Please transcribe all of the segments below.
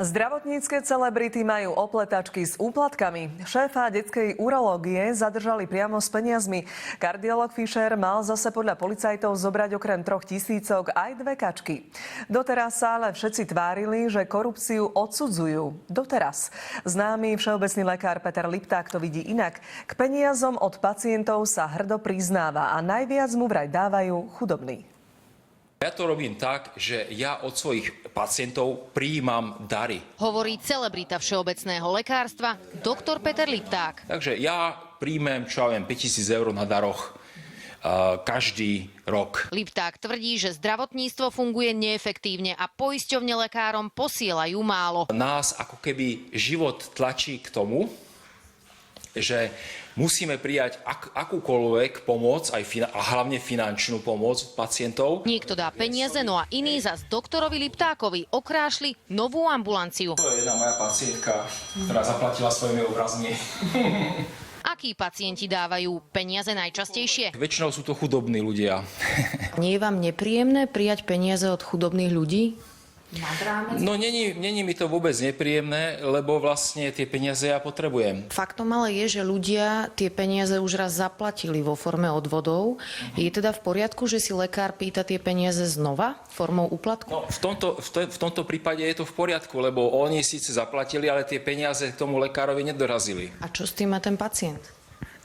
Zdravotnícke celebrity majú opletačky s úplatkami. Šéfa detskej urológie zadržali priamo s peniazmi. Kardiológ Fischer mal zase podľa policajtov zobrať okrem 3 000 aj 2 kačky. Doteraz sa ale všetci tvárili, že korupciu odsudzujú. Doteraz. Známy všeobecný lekár Peter Lipták to vidí inak. K peniazom od pacientov sa hrdo priznáva a najviac mu vraj dávajú chudobní. Ja to robím tak, že ja od svojich pacientov prijímam dary. Hovorí celebrita všeobecného lekárstva doktor Peter Lipták. Takže ja príjmem, 5 000 eur na daroch každý rok. Lipták tvrdí, že zdravotníctvo funguje neefektívne a poisťovne lekárom posielajú málo. Nás ako keby život tlačí k tomu, že musíme prijať akúkoľvek pomoc, a hlavne finančnú pomoc pacientov. Niekto dá peniaze, no a iní zas doktorovi Liptákovi okrášli novú ambulanciu. To je jedna moja pacientka, ktorá zaplatila svojimi obrazmi. Akí pacienti dávajú peniaze najčastejšie? Väčšinou sú to chudobní ľudia. Nie je vám nepríjemné prijať peniaze od chudobných ľudí? No není mi to vôbec nepríjemné, lebo vlastne tie peniaze ja potrebujem. Faktom ale je, že ľudia tie peniaze už raz zaplatili vo forme odvodov. Je teda v poriadku, že si lekár pýta tie peniaze znova formou úplatku? No, v tomto prípade je to v poriadku, lebo oni síce zaplatili, ale tie peniaze k tomu lekárovi nedorazili. A čo s tým má ten pacient?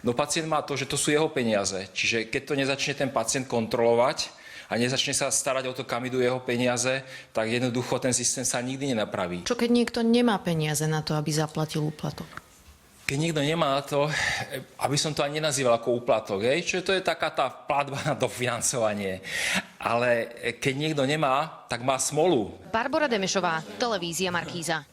No pacient má to, že to sú jeho peniaze. Čiže keď to nezačne ten pacient kontrolovať a nezačne sa starať o to, kam idú jeho peniaze, tak jednoducho ten systém sa nikdy nenapraví. Čo keď niekto nemá peniaze na to, aby zaplatil úplatok? Keď niekto nemá na to, aby som to ani nenazýval ako úplatok, čo to je taká tá platba na dofinancovanie. Ale keď niekto nemá, tak má smolu. Barbora Demešová, televízia Markíza.